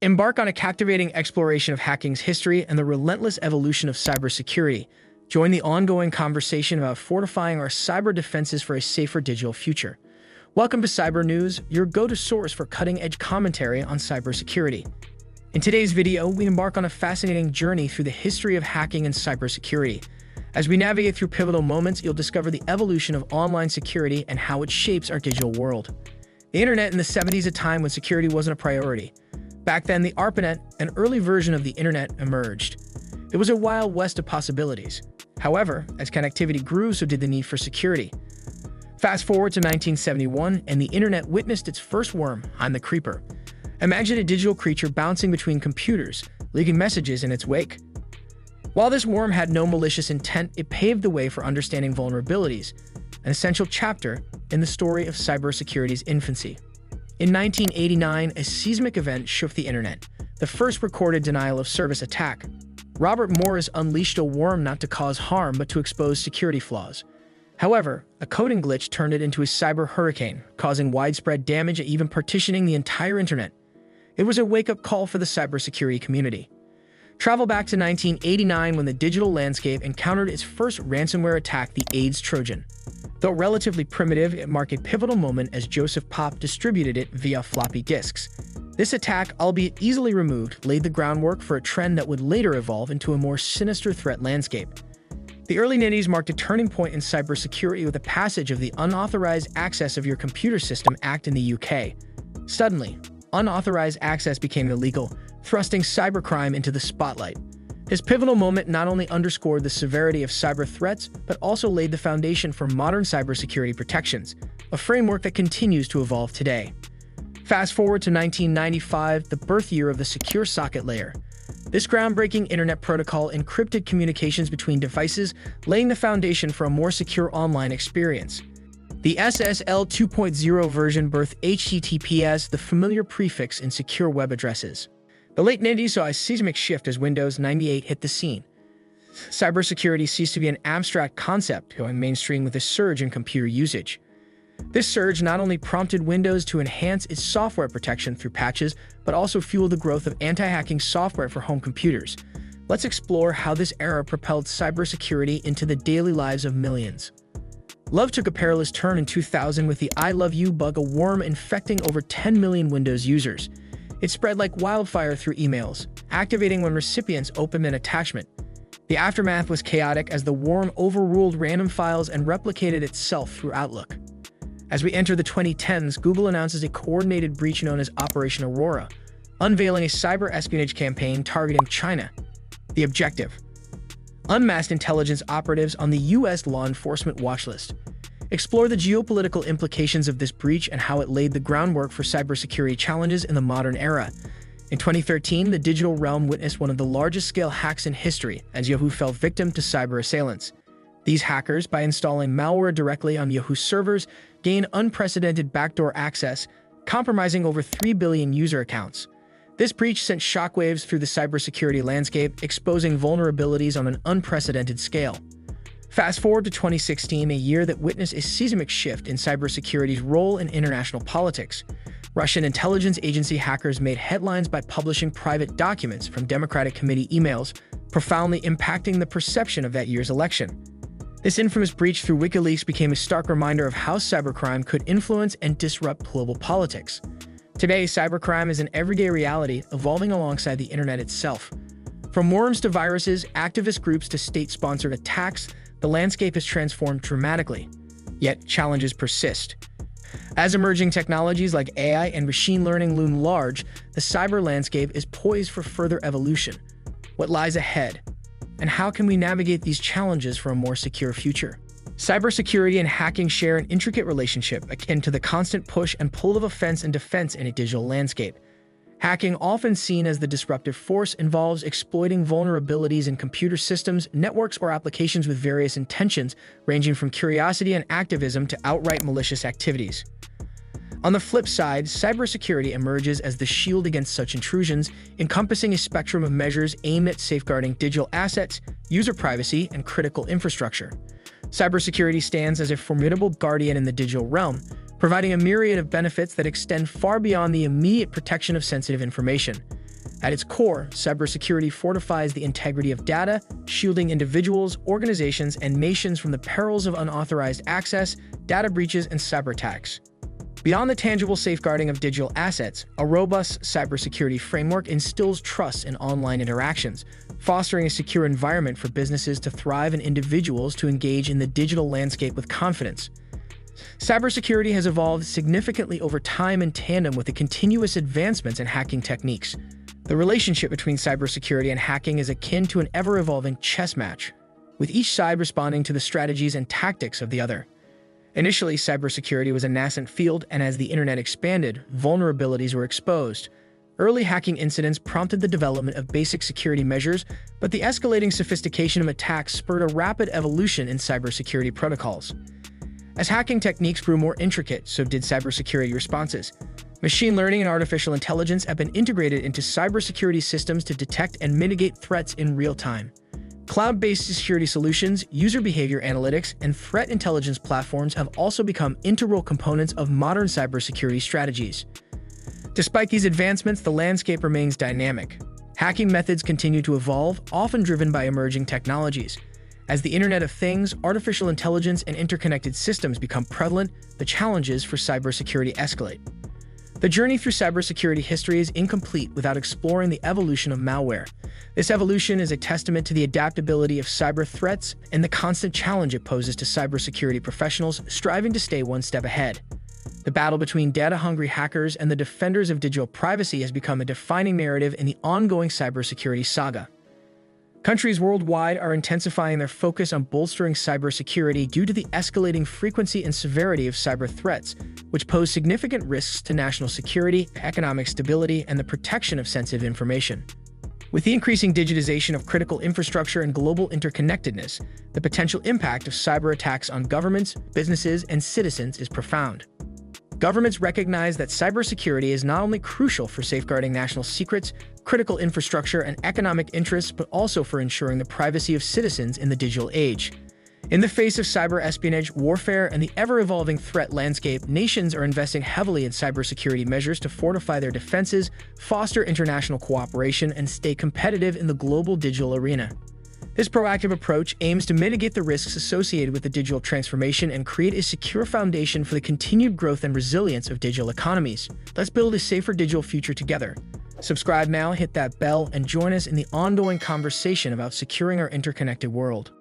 Embark on a captivating exploration of hacking's history and the relentless evolution of cybersecurity. Join the ongoing conversation about fortifying our cyber defenses for a safer digital future. Welcome to Cyber News, your go-to source for cutting-edge commentary on cybersecurity. In today's video, we embark on a fascinating journey through the history of hacking and cybersecurity. As we navigate through pivotal moments, you'll discover the evolution of online security and how it shapes our digital world. The internet in the 70s, a time when security wasn't a priority. Back then, the ARPANET, an early version of the internet, emerged. It was a wild west of possibilities. However, as connectivity grew, so did the need for security. Fast forward to 1971, and the internet witnessed its first worm, I'm the Creeper. Imagine a digital creature bouncing between computers, leaving messages in its wake. While this worm had no malicious intent, it paved the way for understanding vulnerabilities, an essential chapter in the story of cybersecurity's infancy. In 1989, a seismic event shook the internet, the first recorded denial-of-service attack. Robert Morris unleashed a worm not to cause harm but to expose security flaws. However, a coding glitch turned it into a cyber hurricane, causing widespread damage and even partitioning the entire internet. It was a wake-up call for the cybersecurity community. Travel back to 1989 when the digital landscape encountered its first ransomware attack, the AIDS Trojan. Though relatively primitive, it marked a pivotal moment as Joseph Pop distributed it via floppy disks. This attack, albeit easily removed, laid the groundwork for a trend that would later evolve into a more sinister threat landscape. The early 90s marked a turning point in cybersecurity with the passage of the Unauthorized Access of Your Computer System Act in the UK. Suddenly, unauthorized access became illegal, thrusting cybercrime into the spotlight. This pivotal moment not only underscored the severity of cyber threats, but also laid the foundation for modern cybersecurity protections, a framework that continues to evolve today. Fast forward to 1995, the birth year of the Secure Socket Layer. This groundbreaking internet protocol encrypted communications between devices, laying the foundation for a more secure online experience. The SSL 2.0 version birthed HTTPS, the familiar prefix in secure web addresses. The late 90s saw a seismic shift as Windows 98 hit the scene. Cybersecurity ceased to be an abstract concept, going mainstream with a surge in computer usage. This surge not only prompted Windows to enhance its software protection through patches, but also fueled the growth of anti-hacking software for home computers. Let's explore how this era propelled cybersecurity into the daily lives of millions. Love took a perilous turn in 2000 with the I Love You bug, a worm infecting over 10 million Windows users. It spread like wildfire through emails, activating when recipients opened an attachment. The aftermath was chaotic as the worm overruled random files and replicated itself through Outlook. As we enter the 2010s, Google announces a coordinated breach known as Operation Aurora, unveiling a cyber espionage campaign targeting China. The objective: unmasked intelligence operatives on the U.S. law enforcement watchlist. Explore the geopolitical implications of this breach and how it laid the groundwork for cybersecurity challenges in the modern era. In 2013, the digital realm witnessed one of the largest-scale hacks in history as Yahoo fell victim to cyber assailants. These hackers, by installing malware directly on Yahoo servers, gained unprecedented backdoor access, compromising over 3 billion user accounts. This breach sent shockwaves through the cybersecurity landscape, exposing vulnerabilities on an unprecedented scale. Fast forward to 2016, a year that witnessed a seismic shift in cybersecurity's role in international politics. Russian intelligence agency hackers made headlines by publishing private documents from Democratic Committee emails, profoundly impacting the perception of that year's election. This infamous breach through WikiLeaks became a stark reminder of how cybercrime could influence and disrupt global politics. Today, cybercrime is an everyday reality, evolving alongside the internet itself. From worms to viruses, activist groups to state-sponsored attacks, the landscape has transformed dramatically. Yet, challenges persist. As emerging technologies like AI and machine learning loom large, the cyber landscape is poised for further evolution. What lies ahead? And how can we navigate these challenges for a more secure future? Cybersecurity and hacking share an intricate relationship akin to the constant push and pull of offense and defense in a digital landscape. Hacking, often seen as the disruptive force, involves exploiting vulnerabilities in computer systems, networks, or applications with various intentions, ranging from curiosity and activism to outright malicious activities. On the flip side, cybersecurity emerges as the shield against such intrusions, encompassing a spectrum of measures aimed at safeguarding digital assets, user privacy, and critical infrastructure. Cybersecurity stands as a formidable guardian in the digital realm, providing a myriad of benefits that extend far beyond the immediate protection of sensitive information. At its core, cybersecurity fortifies the integrity of data, shielding individuals, organizations, and nations from the perils of unauthorized access, data breaches, and cyber attacks. Beyond the tangible safeguarding of digital assets, a robust cybersecurity framework instills trust in online interactions, fostering a secure environment for businesses to thrive and individuals to engage in the digital landscape with confidence. Cybersecurity has evolved significantly over time in tandem with the continuous advancements in hacking techniques. The relationship between cybersecurity and hacking is akin to an ever-evolving chess match, with each side responding to the strategies and tactics of the other. Initially, cybersecurity was a nascent field, and as the internet expanded, vulnerabilities were exposed. Early hacking incidents prompted the development of basic security measures, but the escalating sophistication of attacks spurred a rapid evolution in cybersecurity protocols. As hacking techniques grew more intricate, so did cybersecurity responses. Machine learning and artificial intelligence have been integrated into cybersecurity systems to detect and mitigate threats in real time. Cloud-based security solutions, user behavior analytics, and threat intelligence platforms have also become integral components of modern cybersecurity strategies. Despite these advancements, the landscape remains dynamic. Hacking methods continue to evolve, often driven by emerging technologies. As the Internet of Things, artificial intelligence, and interconnected systems become prevalent, the challenges for cybersecurity escalate. The journey through cybersecurity history is incomplete without exploring the evolution of malware. This evolution is a testament to the adaptability of cyber threats and the constant challenge it poses to cybersecurity professionals striving to stay one step ahead. The battle between data-hungry hackers and the defenders of digital privacy has become a defining narrative in the ongoing cybersecurity saga. Countries worldwide are intensifying their focus on bolstering cybersecurity due to the escalating frequency and severity of cyber threats, which pose significant risks to national security, economic stability, and the protection of sensitive information. With the increasing digitization of critical infrastructure and global interconnectedness, the potential impact of cyber attacks on governments, businesses, and citizens is profound. Governments recognize that cybersecurity is not only crucial for safeguarding national secrets, critical infrastructure, and economic interests, but also for ensuring the privacy of citizens in the digital age. In the face of cyber espionage, warfare, and the ever-evolving threat landscape, nations are investing heavily in cybersecurity measures to fortify their defenses, foster international cooperation, and stay competitive in the global digital arena. This proactive approach aims to mitigate the risks associated with the digital transformation and create a secure foundation for the continued growth and resilience of digital economies. Let's build a safer digital future together. Subscribe now, hit that bell, and join us in the ongoing conversation about securing our interconnected world.